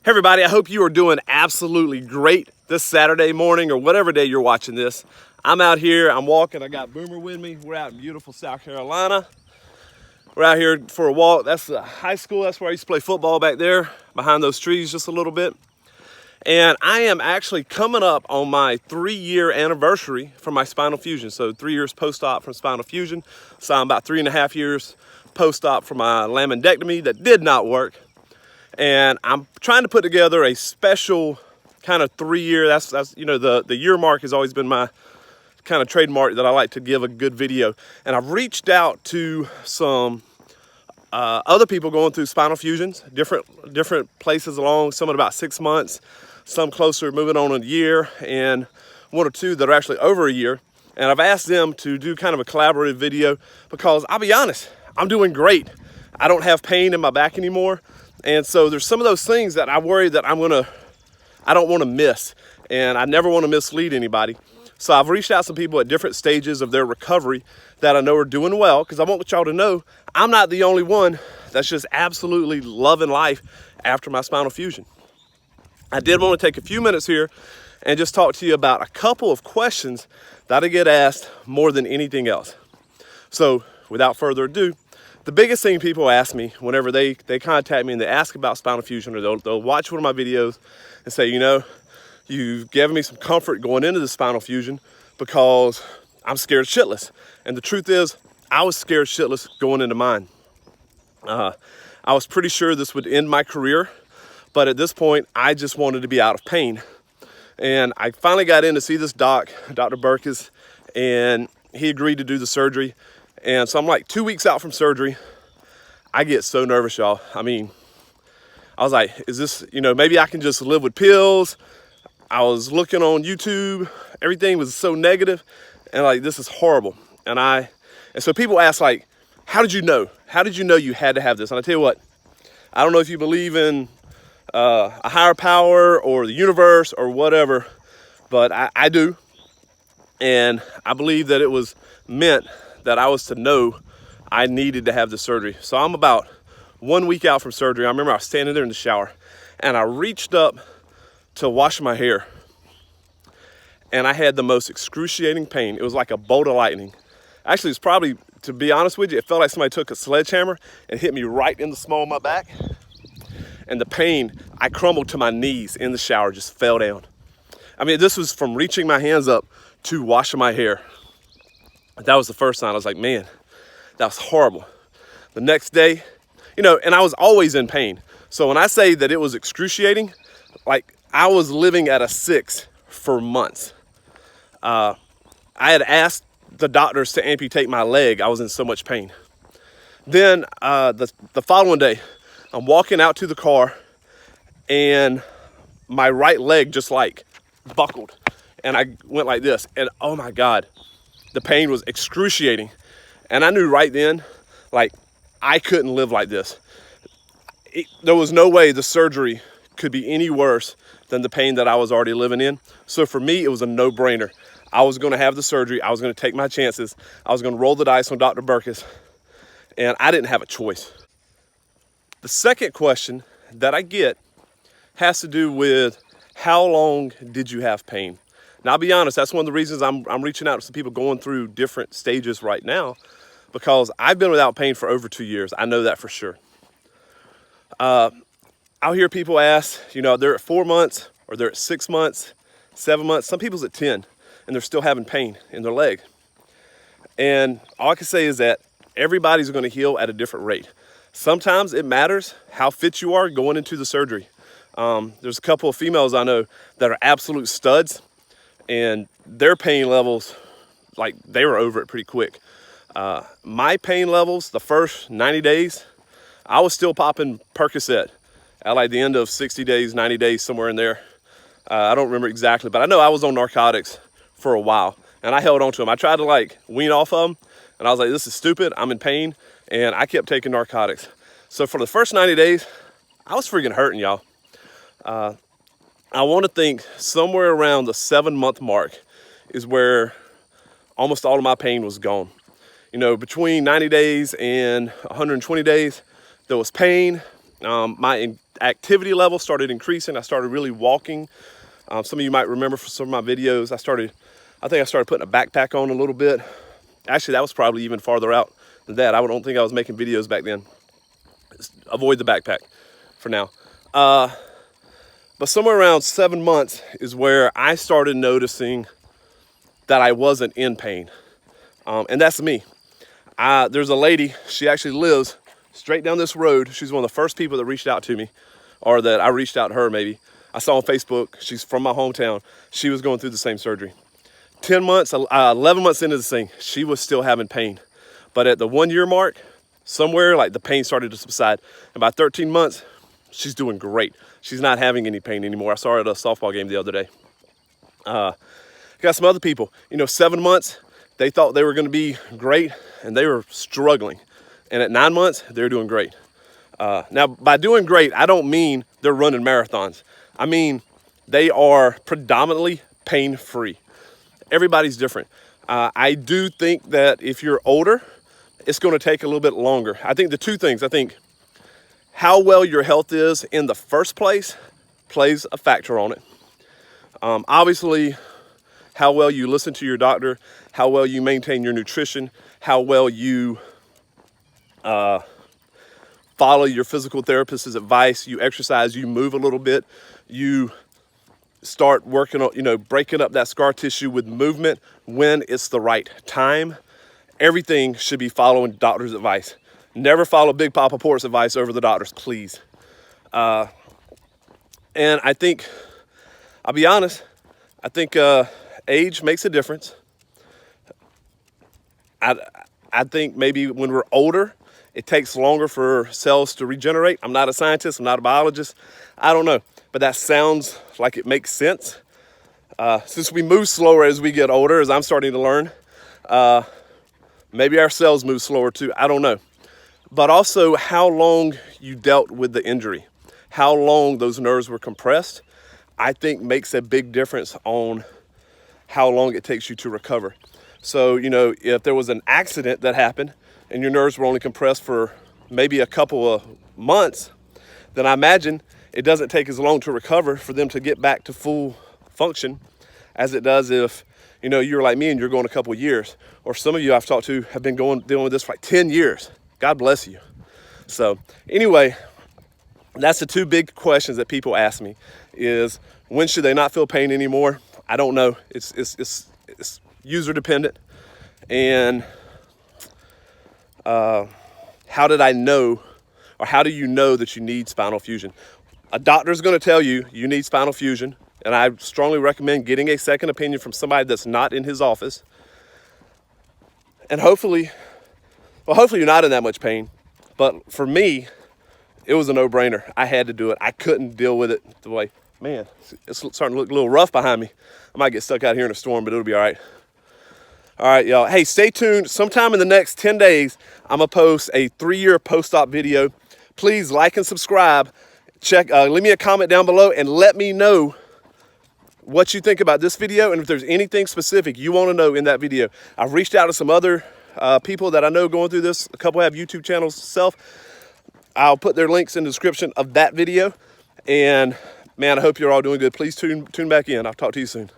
Hey everybody, I hope you are doing absolutely great this Saturday morning or whatever day you're watching this. I'm out here, I'm walking, I got Boomer with me. We're out in beautiful South Carolina. We're out here for a walk. That's the high school, that's where I used to play football back there, behind those trees just a little bit. And I am actually coming up on my 3-year anniversary from my Spinal Fusion. So 3 years post-op from Spinal Fusion. So I'm about 3.5 years post-op for my laminectomy that did not work. And I'm trying to put together a special kind of 3-year, that's you know, the year mark has always been my kind of trademark that I like to give a good video. And I've reached out to some other people going through spinal fusions, different places along, some at about 6 months, some closer, moving on a year, and 1 or 2 that are actually over a year. And I've asked them to do kind of a collaborative video because I'll be honest, I'm doing great. I don't have pain in my back anymore. And so there's some of those things that I worry that I don't want to miss, and I never want to mislead anybody. So I've reached out to some people at different stages of their recovery that I know are doing well, because I want y'all to know I'm not the only one that's just absolutely loving life after my spinal fusion. I did want to take a few minutes here and just talk to you about a couple of questions that I get asked more than anything else. So without further ado, the biggest thing people ask me whenever they contact me and they ask about spinal fusion, or they'll watch one of my videos and say, you know, you've given me some comfort going into the spinal fusion because I'm scared shitless. And the truth is, I was scared shitless going into mine. I was pretty sure this would end my career, but at this point, I just wanted to be out of pain. And I finally got in to see this doc, Dr. Burkus, and he agreed to do the surgery. And so I'm like 2 weeks out from surgery. I get so nervous, y'all. I mean, I was like, is this, you know, maybe I can just live with pills. I was looking on YouTube. Everything was so negative, and like, this is horrible. And so people ask, like, how did you know? How did you know you had to have this? And I tell you what, I don't know if you believe in a higher power or the universe or whatever, but I do. And I believe that it was meant that I was to know I needed to have the surgery. So I'm about 1 week out from surgery. I remember I was standing there in the shower and I reached up to wash my hair, and I had the most excruciating pain. It was like a bolt of lightning. Actually, it's probably, to be honest with you, it felt like somebody took a sledgehammer and hit me right in the small of my back. And the pain, I crumbled to my knees in the shower, just fell down. I mean, this was from reaching my hands up to washing my hair. That was the first sign. I was like, man, that was horrible. The next day, you know, and I was always in pain. So when I say that it was excruciating, like, I was living at a 6 for months. I had asked the doctors to amputate my leg. I was in so much pain. Then the following day, I'm walking out to the car and my right leg just like buckled. And I went like this, and oh my God, the pain was excruciating. And I knew right then, like, I couldn't live like this. There was no way the surgery could be any worse than the pain that I was already living in. So for me, it was a no-brainer. I was gonna have the surgery. I was gonna take my chances. I was gonna roll the dice on Dr. Burkus, and I didn't have a choice. The second question that I get has to do with, how long did you have pain? Now, I'll be honest, that's one of the reasons I'm reaching out to some people going through different stages right now, because I've been without pain for over 2 years. I know that for sure. I'll hear people ask, you know, they're at 4 months, or they're at 6 months, 7 months. Some people's at 10, and they're still having pain in their leg. And all I can say is that everybody's gonna heal at a different rate. Sometimes it matters how fit you are going into the surgery. There's a couple of females I know that are absolute studs, and their pain levels, like, they were over it pretty quick. My pain levels, the first 90 days, I was still popping Percocet at like the end of 60 days, 90 days, somewhere in there. I don't remember exactly, but I know I was on narcotics for a while, and I held on to them. I tried to like wean off of them, and I was like, this is stupid, I'm in pain, and I kept taking narcotics. So for the first 90 days, I was freaking hurting, y'all. I want to think somewhere around the 7-month mark is where almost all of my pain was gone. You know, between 90 days and 120 days, there was pain, My activity level started increasing. I started really walking. Some of you might remember from some of my videos, I think I started putting a backpack on a little bit. Actually, that was probably even farther out than that. I don't think I was making videos back then. Avoid the backpack for now. But somewhere around 7 months is where I started noticing that I wasn't in pain. And that's me. There's a lady, she actually lives straight down this road. She's one of the first people that reached out to me, or that I reached out to her maybe. I saw on Facebook, she's from my hometown. She was going through the same surgery. 11 months into this thing, she was still having pain. But at the 1 year mark, somewhere like the pain started to subside. And by 13 months, she's doing great. She's not having any pain anymore. I saw her at a softball game the other day. Got some other people, 7 months, they thought they were gonna be great and they were struggling. And at 9 months, they're doing great. Now, by doing great, I don't mean they're running marathons. I mean, they are predominantly pain-free. Everybody's different. I do think that if you're older, it's gonna take a little bit longer. I think the two things, how well your health is in the first place plays a factor on it. Obviously, how well you listen to your doctor, how well you maintain your nutrition, how well you follow your physical therapist's advice, you exercise, you move a little bit, you start working on, breaking up that scar tissue with movement when it's the right time. Everything should be following doctor's advice. Never follow Big Papa Port's advice over the doctor's, please. And I think, I'll be honest, I think age makes a difference. I think maybe when we're older, it takes longer for cells to regenerate. I'm not a scientist, I'm not a biologist, I don't know. But that sounds like it makes sense. Since we move slower as we get older, as I'm starting to learn, maybe our cells move slower too, I don't know. But also how long you dealt with the injury, how long those nerves were compressed, I think makes a big difference on how long it takes you to recover. So, if there was an accident that happened and your nerves were only compressed for maybe a couple of months, then I imagine it doesn't take as long to recover for them to get back to full function as it does if, you're like me and you're going a couple of years. Or some of you I've talked to have been dealing with this for like 10 years. God bless you. So anyway, that's the two big questions that people ask me is, when should they not feel pain anymore? I don't know. It's user dependent. And how did I know, or how do you know that you need spinal fusion? A doctor's going to tell you you need spinal fusion, and I strongly recommend getting a second opinion from somebody that's not in his office. And hopefully you're not in that much pain. But for me, it was a no-brainer. I had to do it. I couldn't deal with it the way, man, it's starting to look a little rough behind me. I might get stuck out here in a storm, but it'll be all right. All right, y'all. Hey, stay tuned. Sometime in the next 10 days, I'm going to post a 3-year post-op video. Please like and subscribe. Leave me a comment down below and let me know what you think about this video, and if there's anything specific you want to know in that video. I've reached out to some other people that I know going through this. A couple have YouTube channels themselves. I'll put their links in the description of that video. And man, I hope you're all doing good. Please tune back in. I'll talk to you soon.